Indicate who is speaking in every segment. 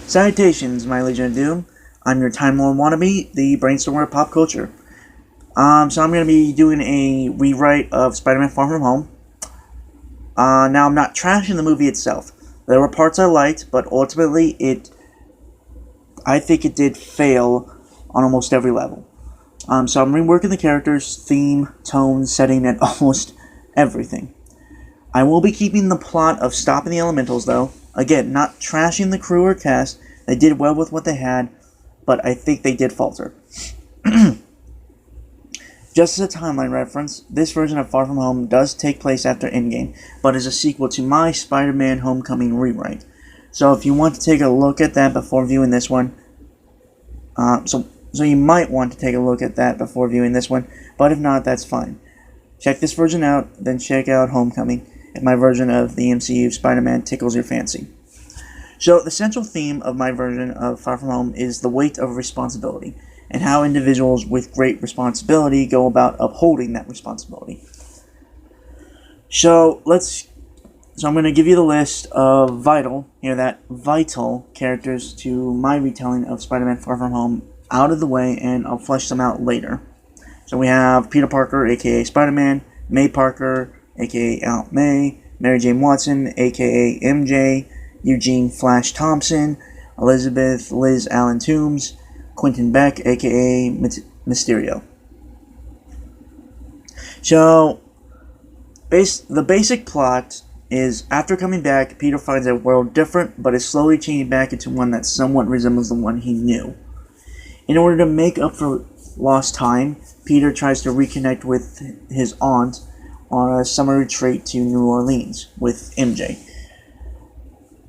Speaker 1: Salutations, my Legion of Doom. I'm your Time Lord wannabe, the Brainstormer of pop culture. So I'm going to be doing a rewrite of Spider-Man Far From Home. Now I'm not trashing the movie itself. There were parts I liked, but ultimately I think it did fail on almost every level. So I'm reworking the characters, theme, tone, setting, and almost everything. I will be keeping the plot of stopping the elementals, though. Again, not trashing the crew or cast. They did well with what they had, but I think they did falter. Just as a timeline reference, this version of Far From Home does take place after Endgame, but is a sequel to my Spider-Man Homecoming rewrite. So if you want to take a look at that before viewing this one, so you might want to take a look at that before viewing this one, but if not, that's fine. Check this version out, then check out Homecoming, if my version of the MCU Spider-Man tickles your fancy. So the central theme of my version of Far From Home is the weight of responsibility, and how individuals with great responsibility go about upholding that responsibility. So I'm going to give you the list of vital characters to my retelling of Spider-Man Far From Home out of the way, and I'll flesh them out later. So we have Peter Parker, aka Spider-Man, May Parker, aka Aunt May, Mary Jane Watson, aka MJ, Eugene Flash Thompson, Elizabeth Liz Allen Toombs, Quentin Beck, aka Mysterio. So, the basic plot is, after coming back, Peter finds a world different, but is slowly changing back into one that somewhat resembles the one he knew. In order to make up for lost time, Peter tries to reconnect with his aunt on a summer retreat to New Orleans with MJ.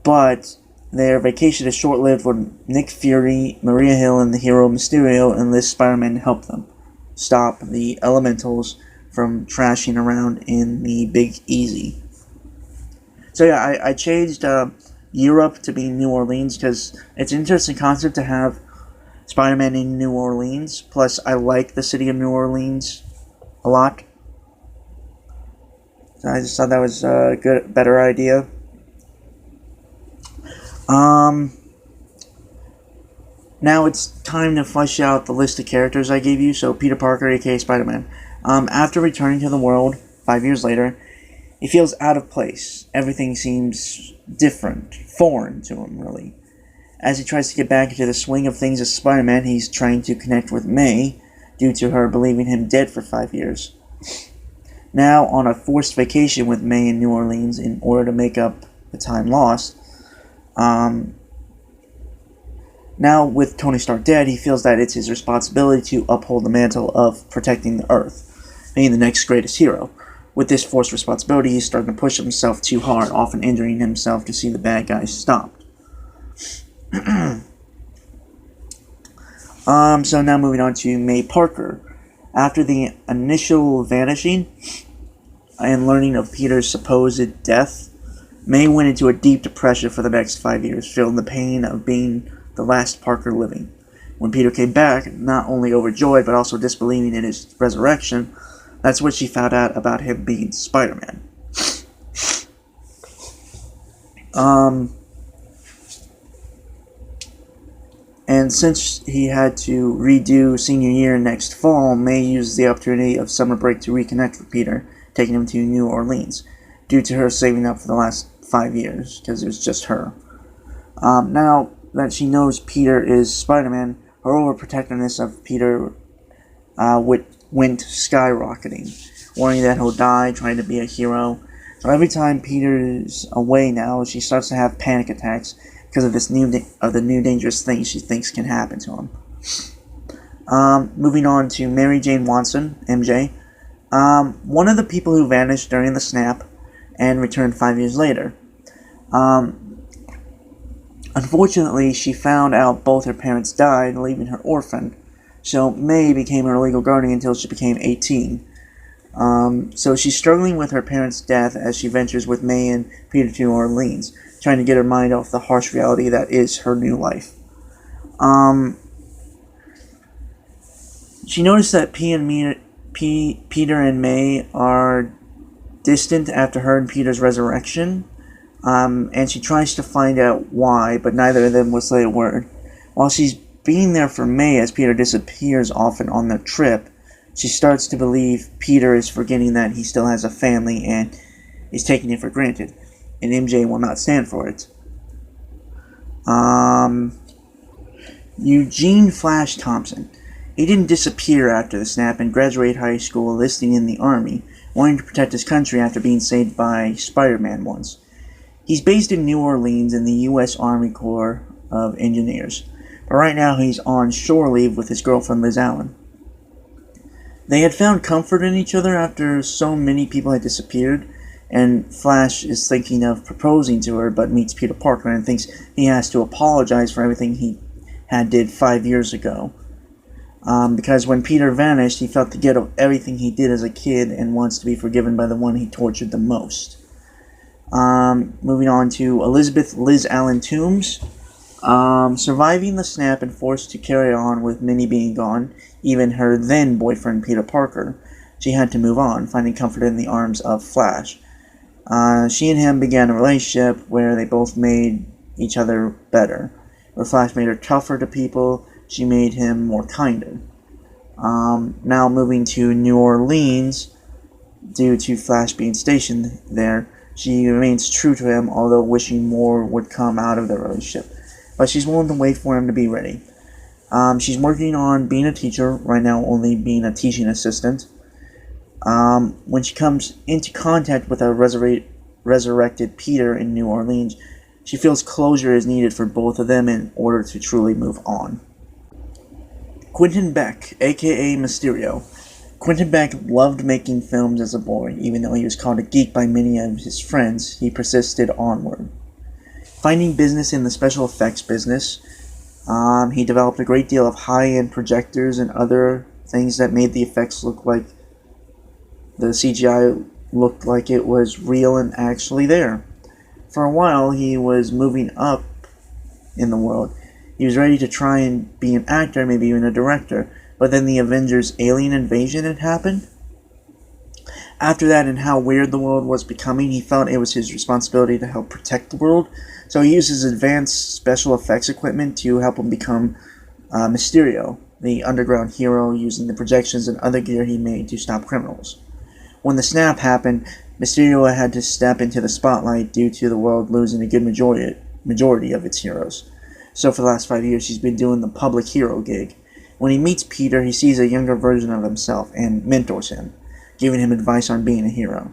Speaker 1: But their vacation is short-lived when Nick Fury, Maria Hill, and the hero Mysterio enlist Spider-Man to help them stop the elementals from trashing around in the Big Easy. So yeah, I changed Europe to be New Orleans because it's an interesting concept to have Spider-Man in New Orleans. Plus, I like the city of New Orleans a lot. So I just thought that was a better idea. Now it's time to flesh out the list of characters I gave you. So Peter Parker, aka Spider-Man. After returning to the world 5 years later, he feels out of place. Everything seems different, foreign to him, really. As he tries to get back into the swing of things as Spider-Man, he's trying to connect with May, due to her believing him dead for 5 years. Now, on a forced vacation with May in New Orleans in order to make up the time lost, now, with Tony Stark dead, he feels that it's his responsibility to uphold the mantle of protecting the Earth, being the next greatest hero. With this forced responsibility, he's starting to push himself too hard, often injuring himself to see the bad guys stopped. So now moving on to May Parker. After the initial vanishing and learning of Peter's supposed death, May went into a deep depression for the next 5 years, feeling the pain of being the last Parker living. When Peter came back, not only overjoyed but also disbelieving in his resurrection, that's when she found out about him being Spider-Man. And since he had to redo senior year next fall, May used the opportunity of summer break to reconnect with Peter, taking him to New Orleans, due to her saving up for the last 5 years, because it was just her. Now that she knows Peter is Spider-Man, her overprotectiveness of Peter went skyrocketing, worrying that he'll die trying to be a hero. So every time Peter's away now, she starts to have panic attacks because of the new dangerous things she thinks can happen to him. Moving on to Mary Jane Watson, MJ. One of the people who vanished during the snap and returned 5 years later. Unfortunately, she found out both her parents died, leaving her orphaned. So May became her legal guardian until she became 18. So she's struggling with her parents' death as she ventures with May and Peter to New Orleans, trying to get her mind off the harsh reality that is her new life. She noticed that Peter and May are distant after her and Peter's resurrection, And she tries to find out why, but neither of them will say a word. While she's being there for May as Peter disappears often on their trip, she starts to believe Peter is forgetting that he still has a family and is taking it for granted, and MJ will not stand for it. Eugene Flash Thompson. He didn't disappear after the snap and graduate high school enlisting in the Army, wanting to protect his country after being saved by Spider-Man once. He's based in New Orleans in the U.S. Army Corps of Engineers, but right now he's on shore leave with his girlfriend Liz Allen. They had found comfort in each other after so many people had disappeared, and Flash is thinking of proposing to her, but meets Peter Parker and thinks he has to apologize for everything he had did 5 years ago. Because when Peter vanished, he felt the guilt of everything he did as a kid and wants to be forgiven by the one he tortured the most. Moving on to Elizabeth Liz Allen Toombs. Surviving the snap and forced to carry on with Minnie being gone, even her then boyfriend Peter Parker, she had to move on, finding comfort in the arms of Flash. She and him began a relationship where they both made each other better. Where Flash made her tougher to people, she made him more kinder. Now moving to New Orleans, due to Flash being stationed there, she remains true to him, although wishing more would come out of their relationship. But she's willing to wait for him to be ready. She's working on being a teacher, right now only being a teaching assistant. When she comes into contact with a resurrected Peter in New Orleans, she feels closure is needed for both of them in order to truly move on. Quentin Beck, aka Mysterio. Quentin Beck loved making films as a boy. Even though he was called a geek by many of his friends, he persisted onward. Finding business in the special effects business, he developed a great deal of high-end projectors and other things that made the effects look like the CGI looked like it was real and actually there. For a while, he was moving up in the world. He was ready to try and be an actor, maybe even a director, but then the Avengers alien invasion had happened. After that, and how weird the world was becoming, he felt it was his responsibility to help protect the world, so he used his advanced special effects equipment to help him become Mysterio, the underground hero, using the projections and other gear he made to stop criminals. When the snap happened, Mysterio had to step into the spotlight due to the world losing a good majority of its heroes. So for the last 5 years, he's been doing the public hero gig. When he meets Peter, he sees a younger version of himself and mentors him, giving him advice on being a hero.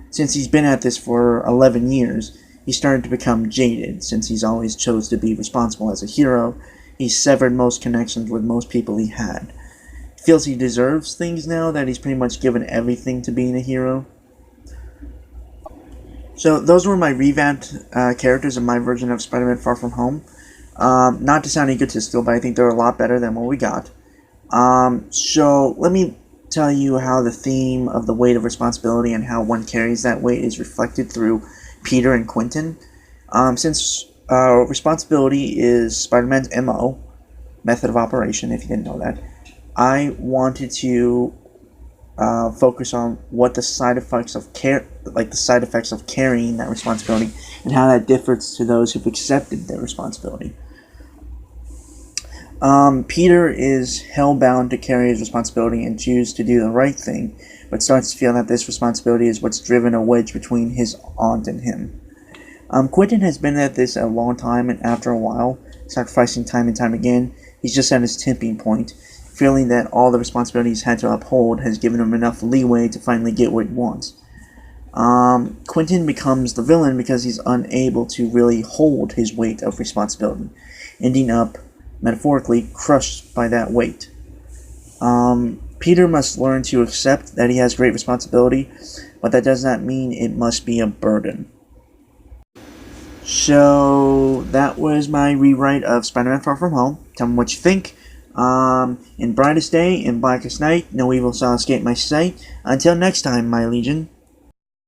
Speaker 1: Since he's been at this for 11 years, he's starting to become jaded. Since he's always chose to be responsible as a hero, he's severed most connections with most people he had. He feels he deserves things now that he's pretty much given everything to being a hero. So those were my revamped characters in my version of Spider-Man Far From Home. Not to sound egotistical, but I think they're a lot better than what we got. So let me tell you how the theme of the weight of responsibility and how one carries that weight is reflected through Peter and Quentin. Since responsibility is Spider-Man's MO, method of operation, if you didn't know that, I wanted to focus on what the side effects of carrying that responsibility and how that differs to those who've accepted their responsibility. Peter is hell-bound to carry his responsibility and choose to do the right thing, but starts to feel that this responsibility is what's driven a wedge between his aunt and him. Quentin has been at this a long time, and after a while, sacrificing time and time again, he's just at his tipping point, feeling that all the responsibility he's had to uphold has given him enough leeway to finally get what he wants. Quentin becomes the villain because he's unable to really hold his weight of responsibility, ending up, metaphorically, crushed by that weight. Peter must learn to accept that he has great responsibility, but that does not mean it must be a burden. So, that was my rewrite of Spider-Man Far From Home. Tell me what you think. In brightest day, in blackest night, no evil shall escape my sight. Until next time, my legion.